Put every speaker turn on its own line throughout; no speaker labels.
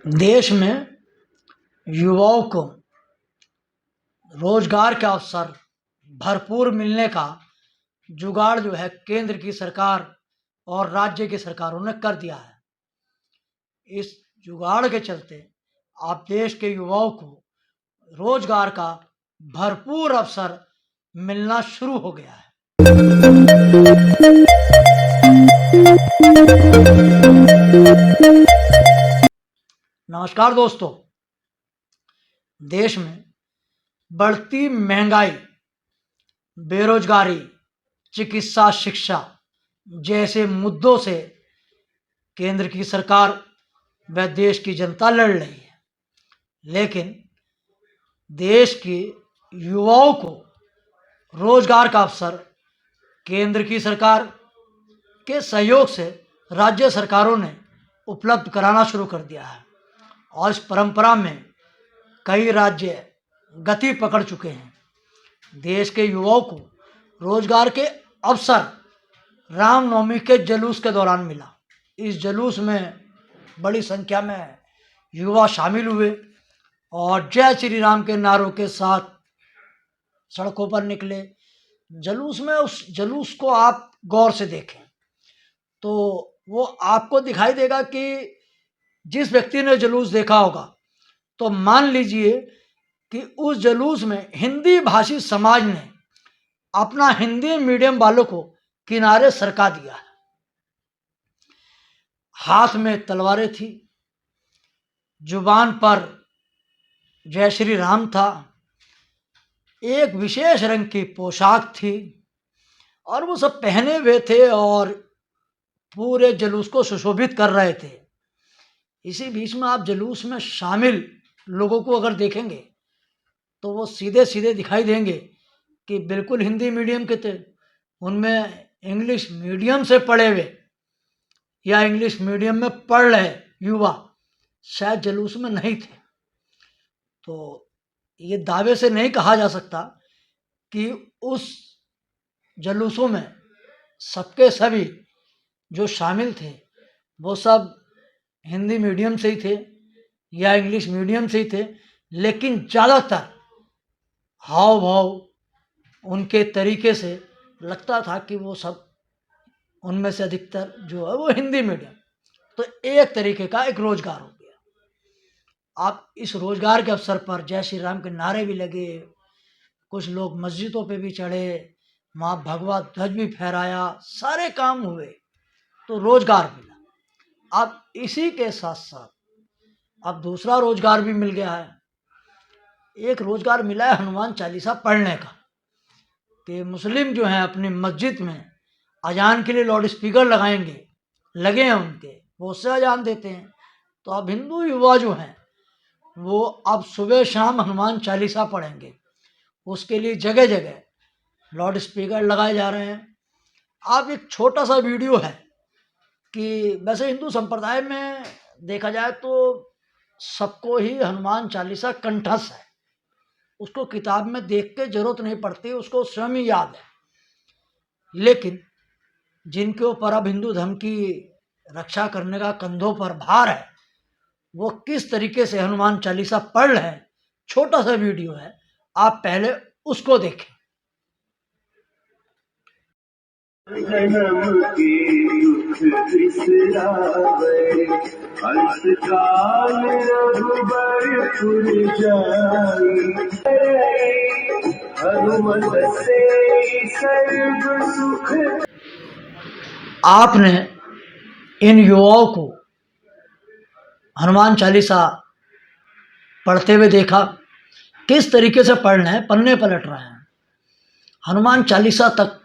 देश में युवाओं को रोजगार के अवसर भरपूर मिलने का जुगाड़ जो है केंद्र की सरकार और राज्य की सरकारों ने कर दिया है। इस जुगाड़ के चलते आप देश के युवाओं को रोजगार का भरपूर अवसर मिलना शुरू हो गया है। नमस्कार दोस्तों, देश में बढ़ती महंगाई, बेरोजगारी, चिकित्सा, शिक्षा जैसे मुद्दों से केंद्र की सरकार व देश की जनता लड़ रही है, लेकिन देश के युवाओं को रोजगार का अवसर केंद्र की सरकार के सहयोग से राज्य सरकारों ने उपलब्ध कराना शुरू कर दिया है और इस परंपरा में कई राज्य गति पकड़ चुके हैं। देश के युवाओं को रोजगार के अवसर रामनवमी के जुलूस के दौरान मिला। इस जुलूस में बड़ी संख्या में युवा शामिल हुए और जय श्री राम के नारों के साथ सड़कों पर निकले। उस जुलूस को आप गौर से देखें तो वो आपको दिखाई देगा कि जिस व्यक्ति ने जुलूस देखा होगा तो मान लीजिए कि उस जुलूस में हिंदी भाषी समाज ने अपना हिंदी मीडियम वालों को किनारे सरका दिया है। हाथ में तलवारें थी, जुबान पर जय श्री राम था, एक विशेष रंग की पोशाक थी और वो सब पहने हुए थे और पूरे जुलूस को सुशोभित कर रहे थे। इसी बीच में आप जुलूस में शामिल लोगों को अगर देखेंगे तो वो सीधे सीधे दिखाई देंगे कि बिल्कुल हिंदी मीडियम के थे। उनमें इंग्लिश मीडियम से पढ़े हुए या इंग्लिश मीडियम में पढ़ रहे युवा शायद जुलूस में नहीं थे। तो ये दावे से नहीं कहा जा सकता कि उस जुलूसों में सबके सभी जो शामिल थे वो सब हिंदी मीडियम से ही थे या इंग्लिश मीडियम से ही थे, लेकिन ज़्यादातर हाव भाव उनके तरीके से लगता था कि वो सब उनमें से अधिकतर जो है वो हिंदी मीडियम। तो एक तरीके का एक रोजगार हो गया। आप इस रोजगार के अवसर पर जय श्री राम के नारे भी लगे, कुछ लोग मस्जिदों पे भी चढ़े, माँ भगवा ध्वज भी फहराया, सारे काम हुए तो रोजगार मिला। अब इसी के साथ साथ अब दूसरा रोजगार भी मिल गया है। एक रोजगार मिला है हनुमान चालीसा पढ़ने का, कि मुस्लिम जो हैं अपनी मस्जिद में अजान के लिए लाउड स्पीकर लगे हैं उनके, वो उससे अजान देते हैं। तो अब हिंदू युवा जो हैं वो अब सुबह शाम हनुमान चालीसा पढ़ेंगे, उसके लिए जगह जगह लाउड स्पीकर लगाए जा रहे हैं। अब एक छोटा सा वीडियो है कि वैसे हिंदू संप्रदाय में देखा जाए तो सबको ही हनुमान चालीसा कंठस्थ है, उसको किताब में देख के जरूरत नहीं पड़ती, उसको स्वयं ही याद है। लेकिन जिनके ऊपर अब हिंदू धर्म की रक्षा करने का कंधों पर भार है, वो किस तरीके से हनुमान चालीसा पढ़ रहे हैं, छोटा सा वीडियो है, आप पहले उसको देखें।
जन्म के दुख बिसरावे, अंतकाल रघुबर जाई, हनुमत से सर्व सुख।
आपने इन युवाओं को हनुमान चालीसा पढ़ते हुए देखा, किस तरीके से पढ़ रहे हैं, पन्ने पलट रहे हैं। हनुमान चालीसा तक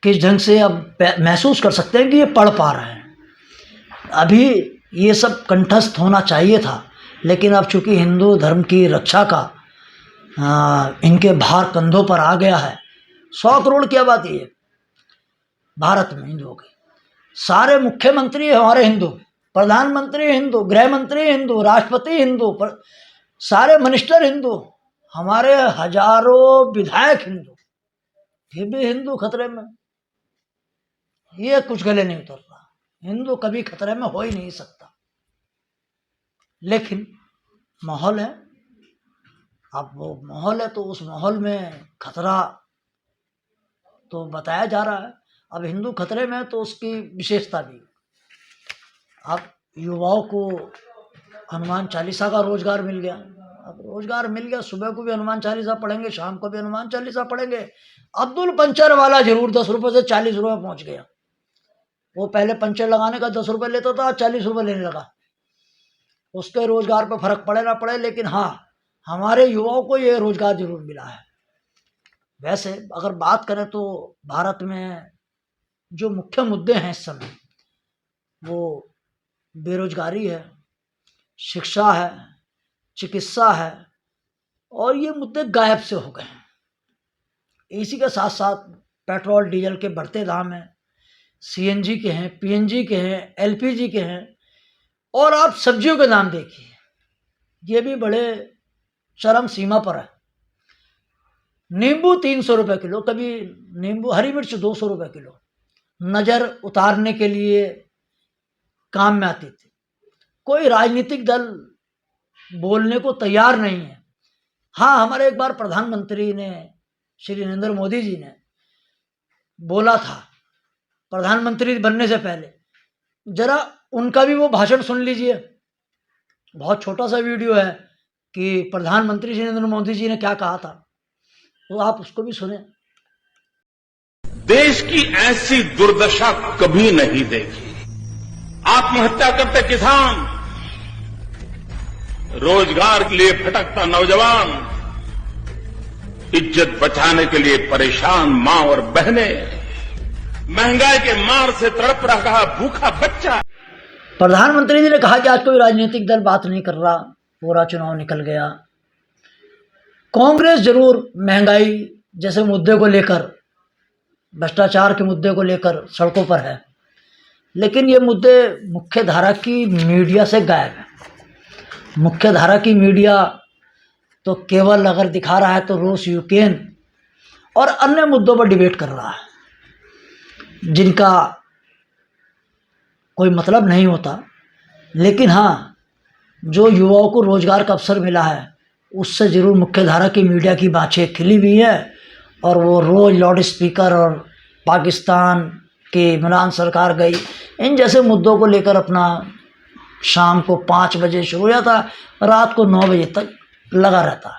किस ढंग से अब महसूस कर सकते हैं कि ये पढ़ पा रहे हैं। अभी ये सब कंठस्थ होना चाहिए था, लेकिन अब चूंकि हिंदू धर्म की रक्षा का इनके भार कंधों पर आ गया है। 100 करोड़ की आबादी है भारत में हिंदुओं की, सारे मुख्यमंत्री हमारे हिंदू, प्रधानमंत्री हिंदू, गृह मंत्री हिंदू, राष्ट्रपति हिंदू, सारे मिनिस्टर हिंदू, हमारे हजारों विधायक हिंदू, फिर भी हिंदू खतरे में। ये कुछ गले नहीं उतर रहा, हिंदू कभी खतरे में हो ही नहीं सकता। लेकिन माहौल है, अब वो माहौल है तो उस माहौल में खतरा तो बताया जा रहा है। अब हिंदू खतरे में तो उसकी विशेषता भी। अब युवाओं को हनुमान चालीसा का रोजगार मिल गया। अब रोजगार मिल गया, सुबह को भी हनुमान चालीसा पढ़ेंगे, शाम को भी हनुमान चालीसा पढ़ेंगे। अब्दुल पंचर वाला जरूर 10 रुपये से 40 रुपये पहुंच गया। वो पहले पंचर लगाने का 10 रुपये लेता था, 40 रुपये लेने लगा। उसके रोजगार पर फर्क पड़े ना पड़े, लेकिन हाँ, हमारे युवाओं को ये रोजगार जरूर मिला है। वैसे अगर बात करें तो भारत में जो मुख्य मुद्दे हैं इस समय, वो बेरोजगारी है, शिक्षा है, चिकित्सा है, और ये मुद्दे गायब से हो गए हैं। इसी के साथ साथ पेट्रोल डीजल के बढ़ते दाम हैं, सीएनजी के हैं, पीएनजी के हैं, एलपीजी के हैं, और आप सब्जियों के दाम देखिए, ये भी बड़े चरम सीमा पर है। नींबू 300 रुपये किलो, कभी नींबू हरी मिर्च 200 रुपये किलो नज़र उतारने के लिए काम में आती थी। कोई राजनीतिक दल बोलने को तैयार नहीं है। हाँ, हमारे एक बार प्रधानमंत्री ने, श्री नरेंद्र मोदी जी ने बोला था प्रधानमंत्री बनने से पहले, जरा उनका भी वो भाषण सुन लीजिए। बहुत छोटा सा वीडियो है कि प्रधानमंत्री श्री नरेंद्र मोदी जी ने क्या कहा था, तो आप उसको भी सुने।
देश की ऐसी दुर्दशा कभी नहीं देखी। आत्महत्या करते किसान, रोजगार के लिए भटकता नौजवान, इज्जत बचाने के लिए परेशान मां और बहनें, महंगाई के मार से तड़प रहा भूखा बच्चा।
प्रधानमंत्री जी ने कहा कि आज कोई राजनीतिक दल बात नहीं कर रहा, पूरा चुनाव निकल गया। कांग्रेस जरूर महंगाई जैसे मुद्दे को लेकर, भ्रष्टाचार के मुद्दे को लेकर सड़कों पर है, लेकिन ये मुद्दे मुख्य धारा की मीडिया से गायब है। मुख्य धारा की मीडिया तो केवल अगर दिखा रहा है तो रूस, यूक्रेन और अन्य मुद्दों पर डिबेट कर रहा है, जिनका कोई मतलब नहीं होता। लेकिन हाँ, जो युवाओं को रोजगार का अवसर मिला है, उससे जरूर मुख्य धारा की मीडिया की बाँछें खिली हुई है, और वो रोज़ लाउड स्पीकर और पाकिस्तान की इमरान सरकार गई, इन जैसे मुद्दों को लेकर अपना शाम को 5 बजे शुरू हो जाता, रात को 9 बजे तक लगा रहता।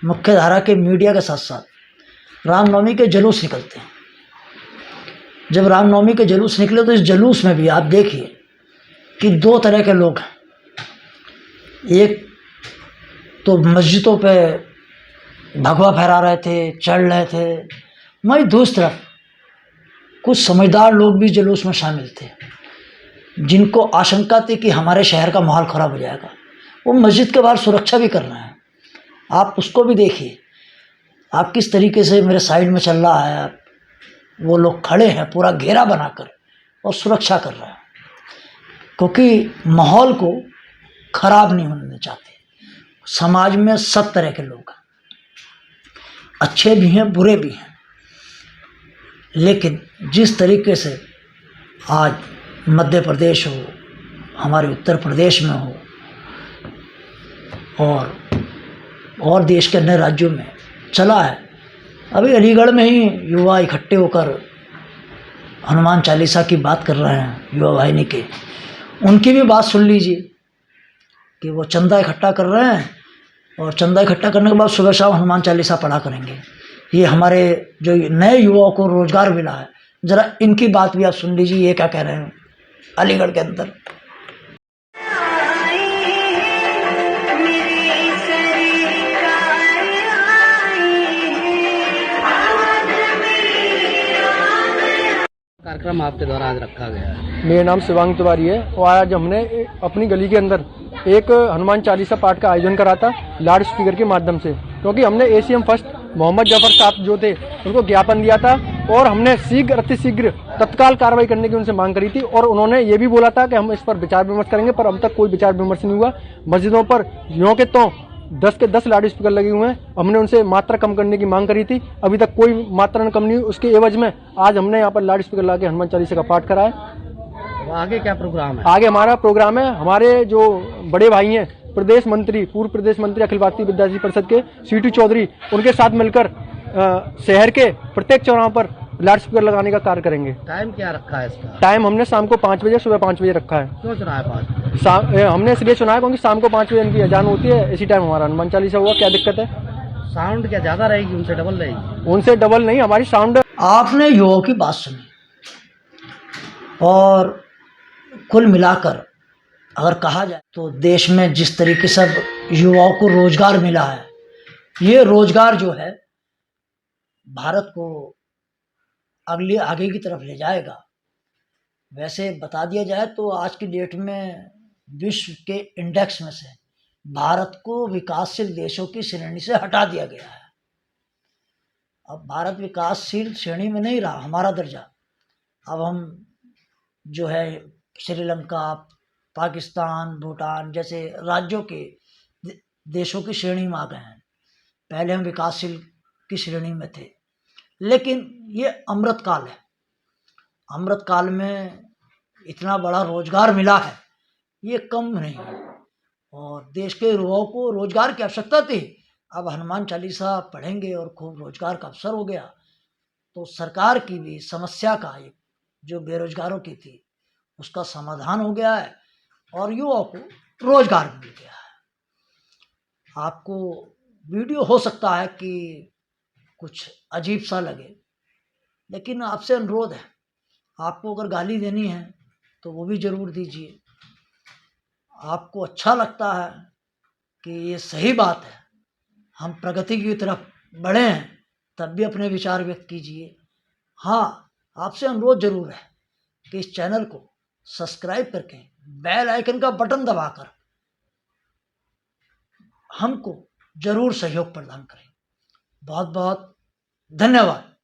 मुख्य धारा के मीडिया के साथ साथ रामनवमी के जुलूस निकलते हैं। जब रामनवमी के जुलूस निकले तो इस जुलूस में भी आप देखिए कि 2 तरह के लोग हैं। एक तो मस्जिदों पे भगवा फहरा रहे थे, चढ़ रहे थे, वहीं दूसरी तरफ कुछ समझदार लोग भी जुलूस में शामिल थे, जिनको आशंका थी कि हमारे शहर का माहौल ख़राब हो जाएगा। वो मस्जिद के बाहर सुरक्षा भी कर रहे हैं। आप उसको भी देखिए, आप किस तरीके से मेरे साइड में चल रहा है, वो लोग खड़े हैं पूरा घेरा बनाकर और सुरक्षा कर रहे हैं, क्योंकि माहौल को ख़राब नहीं होने चाहते। समाज में सब तरह के लोग हैं, अच्छे भी हैं, बुरे भी हैं, लेकिन जिस तरीके से आज मध्य प्रदेश हो, हमारे उत्तर प्रदेश में हो, और देश के अन्य राज्यों में चला है। अभी अलीगढ़ में ही युवा इकट्ठे होकर हनुमान चालीसा की बात कर रहे हैं, युवा वाहिनी के। उनकी भी बात सुन लीजिए कि वो चंदा इकट्ठा कर रहे हैं, और चंदा इकट्ठा करने के बाद सुबह शाम हनुमान चालीसा पढ़ा करेंगे। ये हमारे जो नए युवाओं को रोजगार मिला है, ज़रा इनकी बात भी आप सुन लीजिए, ये क्या कह रहे हैं अलीगढ़ के अंदर।
कार्यक्रम आपके द्वारा आज रखा गया है।
मेरा नाम शिवांग तिवारी है, और आज हमने अपनी गली के अंदर एक हनुमान चालीसा पाठ का आयोजन करा था लाउड स्पीकर के माध्यम से, क्योंकि हमने एसीएम फर्स्ट मोहम्मद जफर साहब जो थे उनको ज्ञापन दिया था, और हमने शीघ्र अतिशीघ्र तत्काल कार्रवाई करने की उनसे मांग करी थी, और उन्होंने ये भी बोला था कि हम इस पर विचार विमर्श करेंगे, पर अब तक कोई विचार विमर्श नहीं हुआ। मस्जिदों पर यों के तो 10 के 10 लाउड स्पीकर लगे हुए हैं। हमने उनसे मात्रा कम करने की मांग करी थी, अभी तक कोई मात्रा कम नहीं हुई। उसके एवज में आज हमने यहाँ पर लाउड स्पीकर ला के हनुमान चालीसा का पाठ कराया।
आगे क्या प्रोग्राम है?
आगे हमारा प्रोग्राम है, हमारे जो बड़े भाई हैं प्रदेश मंत्री, पूर्व प्रदेश मंत्री अखिल भारतीय विद्यार्थी परिषद के सीटी चौधरी, उनके साथ मिलकर शहर के प्रत्येक चौराहों पर लाउड स्पीकर लगाने का कार्य करेंगे।
टाइम क्या रखा है इसका?
टाइम हमने शाम को 5 बजे, सुबह 5 बजे रखा है।
क्यों चुना है 5 बजे?
हमने इसलिए चुना है क्योंकि शाम को 5 बजे इनकी अजान होती है, इसी टाइम हमारा हनुमान चालीसा हुआ। क्या दिक्कत है?
साउंड क्या ज्यादा रहेगी, उनसे डबल रहेगी?
उनसे डबल नहीं, हमारी साउंड।
आपने युवाओं की बात सुनी और कुल मिलाकर अगर कहा जाए तो देश में जिस तरीके से युवाओं को रोजगार मिला है, ये रोजगार जो है भारत को आगे की तरफ ले जाएगा। वैसे बता दिया जाए तो आज की डेट में विश्व के इंडेक्स में से भारत को विकासशील देशों की श्रेणी से हटा दिया गया है। अब भारत विकासशील श्रेणी में नहीं रहा हमारा दर्जा। अब हम जो है श्रीलंका, पाकिस्तान, भूटान जैसे राज्यों के देशों की श्रेणी में आ गए हैं। पहले हम विकासशील की श्रेणी में थे, लेकिन ये अमृत काल है। अमृत काल में इतना बड़ा रोजगार मिला है, ये कम नहीं है और देश के युवाओं को रोजगार की आवश्यकता थी। अब हनुमान चालीसा पढ़ेंगे और खूब रोजगार का अवसर हो गया, तो सरकार की भी समस्या का एक जो बेरोजगारों की थी उसका समाधान हो गया है और युवाओं को रोजगार मिल गया है। आपको वीडियो हो सकता है कि कुछ अजीब सा लगे, लेकिन आपसे अनुरोध है, आपको अगर गाली देनी है तो वो भी ज़रूर दीजिए। आपको अच्छा लगता है कि ये सही बात है, हम प्रगति की तरफ बढ़े हैं, तब भी अपने विचार व्यक्त कीजिए। हाँ, आपसे अनुरोध ज़रूर है कि इस चैनल को सब्सक्राइब करके बेल आइकन का बटन दबाकर हमको ज़रूर सहयोग प्रदान करें। बहुत बहुत धन्यवाद।